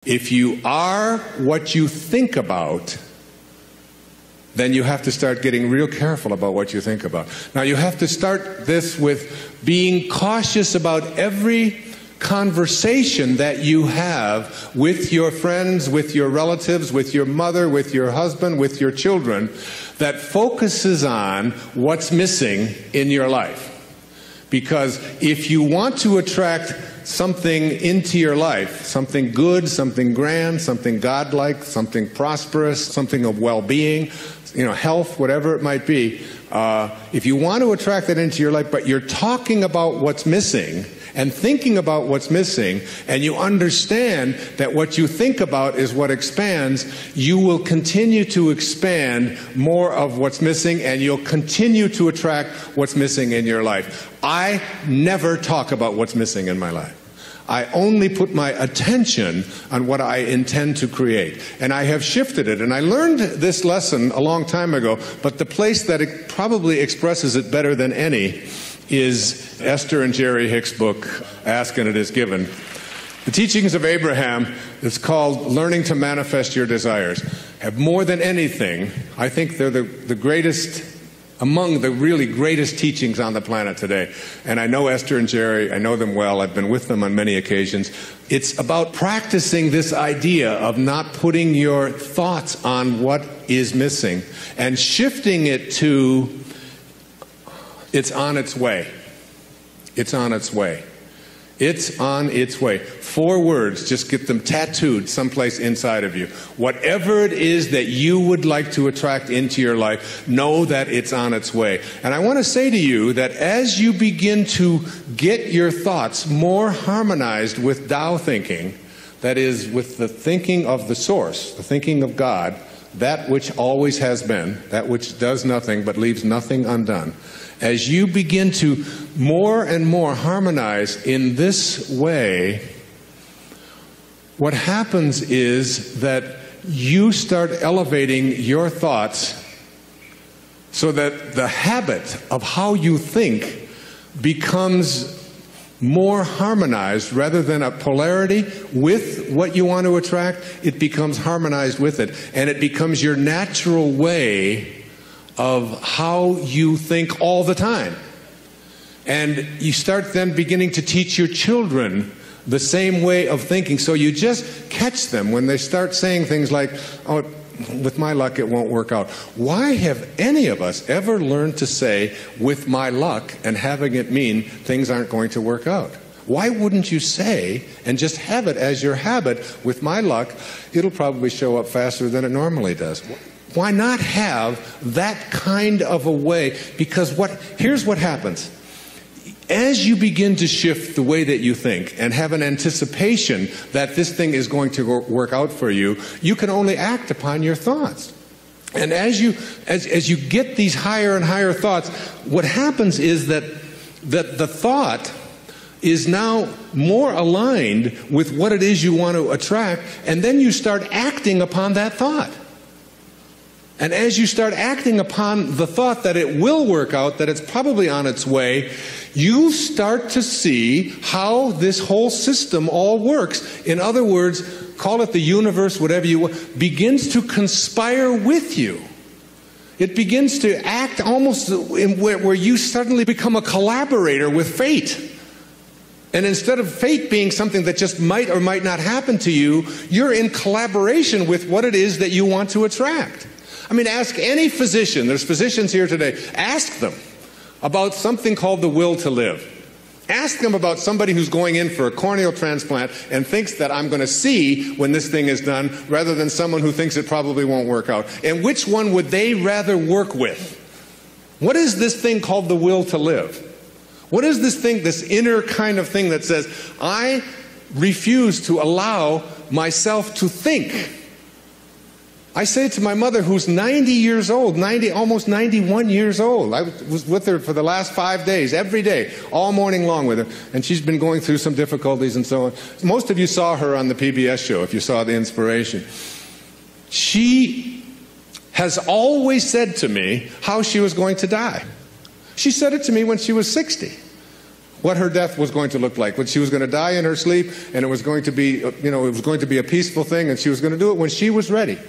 If you are what you think about, then you have to start getting real careful about what you think about. Now, you have to start this with being cautious about every conversation that you have with your friends, with your relatives, with your mother, with your husband, with your children, that focuses on what's missing in your life. Because if you want to attract something into your life, something good, something grand, something godlike, something prosperous, something of well-being, health, whatever it might be, if you want to attract that into your life, but you're talking about what's missing and thinking about what's missing, and you understand that what you think about is what expands, you will continue to expand more of what's missing, and you'll continue to attract what's missing in your life. I never talk about what's missing in my life. I only put my attention on what I intend to create. And I have shifted it. And I learned this lesson a long time ago, but the place that it probably expresses it better than any is Esther and Jerry Hicks' book, Ask and It Is Given. The Teachings of Abraham, it's called Learning to Manifest Your Desires, have more than anything, I think they're the greatest, among the really greatest teachings on the planet today. And I know Esther and Jerry, I know them well, I've been with them on many occasions. It's about practicing this idea of not putting your thoughts on what is missing and shifting it to, it's on its way. It's on its way. It's on its way. 4 words, just get them tattooed someplace inside of you. Whatever it is that you would like to attract into your life, know that it's on its way. And I want to say to you that as you begin to get your thoughts more harmonized with Tao thinking, that is, with the thinking of the source, the thinking of God, that which always has been, that which does nothing but leaves nothing undone, as you begin to more and more harmonize in this way, what happens is that you start elevating your thoughts so that the habit of how you think becomes more harmonized rather than a polarity with what you want to attract. It becomes harmonized with it, and it becomes your natural way of how you think all the time. And you start then beginning to teach your children the same way of thinking. So you just catch them when they start saying things like, oh, with my luck it won't work out. Why have any of us ever learned to say, with my luck, and having it mean things aren't going to work out? Why wouldn't you say, and just have it as your habit, with my luck, it'll probably show up faster than it normally does? Why not have that kind of a way? Because here's what happens. As you begin to shift the way that you think and have an anticipation that this thing is going to work out for you, you can only act upon your thoughts. And as you get these higher and higher thoughts, what happens is that the thought is now more aligned with what it is you want to attract, and then you start acting upon that thought. And as you start acting upon the thought that it will work out, that it's probably on its way, you start to see how this whole system all works. In other words, call it the universe, whatever you want, begins to conspire with you. It begins to act almost in where you suddenly become a collaborator with fate. And instead of fate being something that just might or might not happen to you, you're in collaboration with what it is that you want to attract. I mean, ask any physician, there's physicians here today, ask them about something called the will to live. Ask them about somebody who's going in for a corneal transplant and thinks that I'm going to see when this thing is done, rather than someone who thinks it probably won't work out. And which one would they rather work with? What is this thing called the will to live? What is this thing, this inner kind of thing that says, I refuse to allow myself to think? I say to my mother, who's 90 years old, almost 91 years old. I was with her for the last 5 days, every day, all morning long with her. And she's been going through some difficulties and so on. Most of you saw her on the PBS show, if you saw The Inspiration. She has always said to me how she was going to die. She said it to me when she was 60. what her death was going to look like, when she was going to die in her sleep, and it was going to be, it was going to be a peaceful thing, and she was going to do it when she was ready.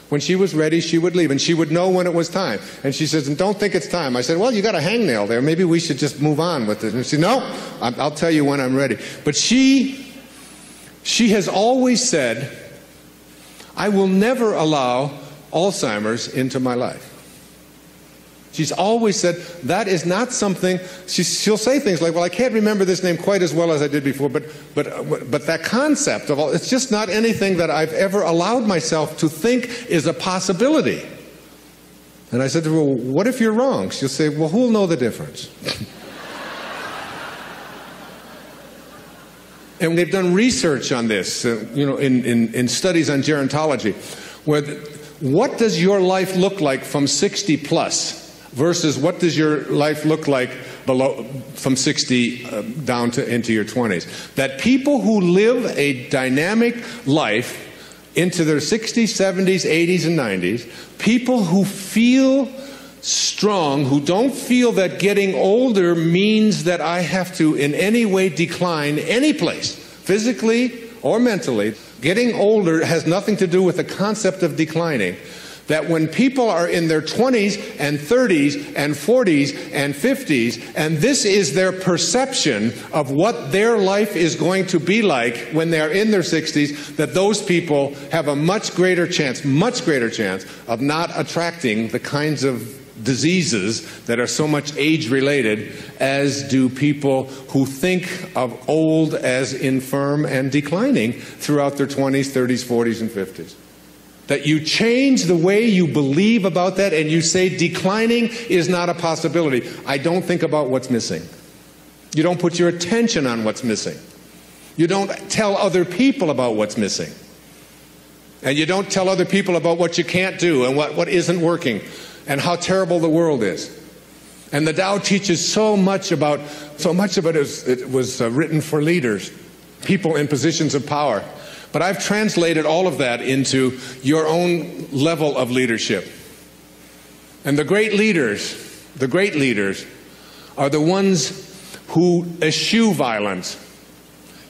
When she was ready, she would leave, and she would know when it was time. And she says, and don't think it's time. I said, well, you got a hangnail there. Maybe we should just move on with it. And she said, no, I'll tell you when I'm ready. But she has always said, I will never allow Alzheimer's into my life. She's always said that is not something. She'll say things like, well, I can't remember this name quite as well as I did before, but that concept of all, it's just not anything that I've ever allowed myself to think is a possibility. And I said to her, well, what if you're wrong? She'll say, well, who'll know the difference? And they've done research on this, in studies on gerontology, where what does your life look like from 60 plus versus what does your life look like from 60 down to into your 20s? That people who live a dynamic life into their 60s, 70s, 80s, and 90s, people who feel strong, who don't feel that getting older means that I have to in any way decline any place, physically or mentally. Getting older has nothing to do with the concept of declining. That when people are in their 20s and 30s and 40s and 50s, and this is their perception of what their life is going to be like when they're in their 60s, that those people have a much greater chance of not attracting the kinds of diseases that are so much age-related as do people who think of old as infirm and declining throughout their 20s, 30s, 40s, and 50s. That you change the way you believe about that and you say declining is not a possibility. I don't think about what's missing. You don't put your attention on what's missing. You don't tell other people about what's missing. And you don't tell other people about what you can't do and what isn't working and how terrible the world is. And the Tao teaches so much of it was written for leaders, people in positions of power. But I've translated all of that into your own level of leadership. And the great leaders are the ones who eschew violence.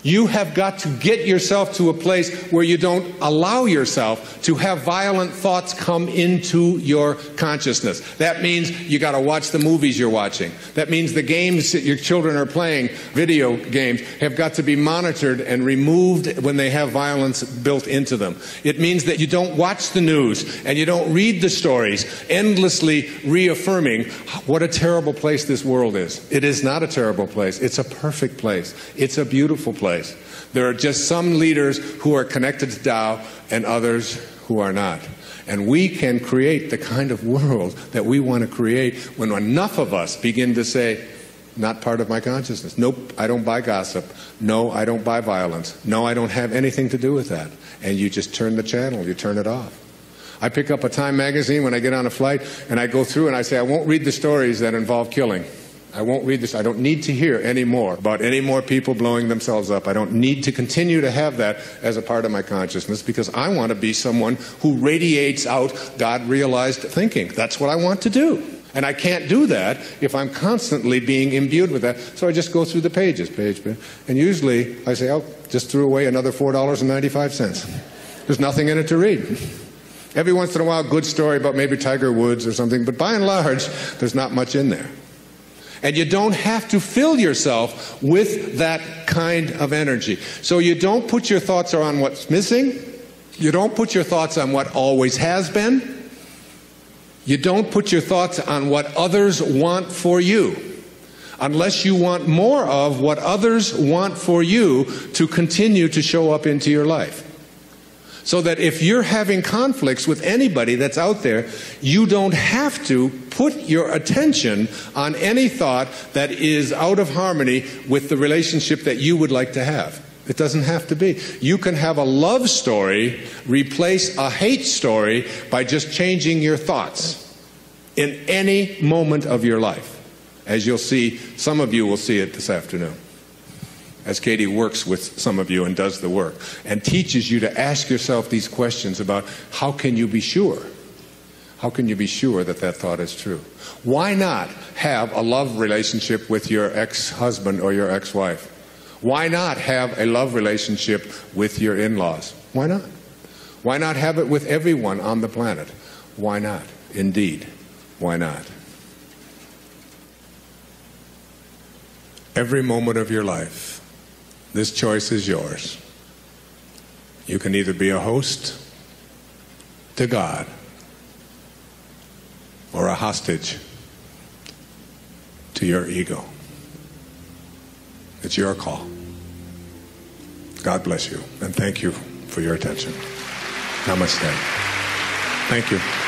You have got to get yourself to a place where you don't allow yourself to have violent thoughts come into your consciousness. That means you got to watch the movies you're watching. That means the games that your children are playing, video games, have got to be monitored and removed when they have violence built into them. It means that you don't watch the news and you don't read the stories, endlessly reaffirming what a terrible place this world is. It is not a terrible place. It's a perfect place. It's a beautiful place. There are just some leaders who are connected to Tao and others who are not. And we can create the kind of world that we want to create when enough of us begin to say, not part of my consciousness. Nope, I don't buy gossip. No, I don't buy violence. No, I don't have anything to do with that. And you just turn the channel, you turn it off. I pick up a Time magazine when I get on a flight and I go through and I say, I won't read the stories that involve killing. I won't read this. I don't need to hear any more about any more people blowing themselves up. I don't need to continue to have that as a part of my consciousness because I want to be someone who radiates out God-realized thinking. That's what I want to do. And I can't do that if I'm constantly being imbued with that. So I just go through the pages, and usually I say, oh, just threw away another $4.95. There's nothing in it to read. Every once in a while, a good story about maybe Tiger Woods or something, but by and large, there's not much in there. And you don't have to fill yourself with that kind of energy. So you don't put your thoughts on what's missing. You don't put your thoughts on what always has been. You don't put your thoughts on what others want for you, unless you want more of what others want for you to continue to show up into your life. So that if you're having conflicts with anybody that's out there, you don't have to put your attention on any thought that is out of harmony with the relationship that you would like to have. It doesn't have to be. You can have a love story replace a hate story by just changing your thoughts in any moment of your life. As you'll see, some of you will see it this afternoon, as Katie works with some of you and does the work and teaches you to ask yourself these questions about how can you be sure? How can you be sure that that thought is true? Why not have a love relationship with your ex-husband or your ex-wife? Why not have a love relationship with your in-laws? Why not? Why not have it with everyone on the planet? Why not? Indeed, why not? Every moment of your life, this choice is yours. You can either be a host to God or a hostage to your ego. It's your call. God bless you, and thank you for your attention. Namaste. Thank you.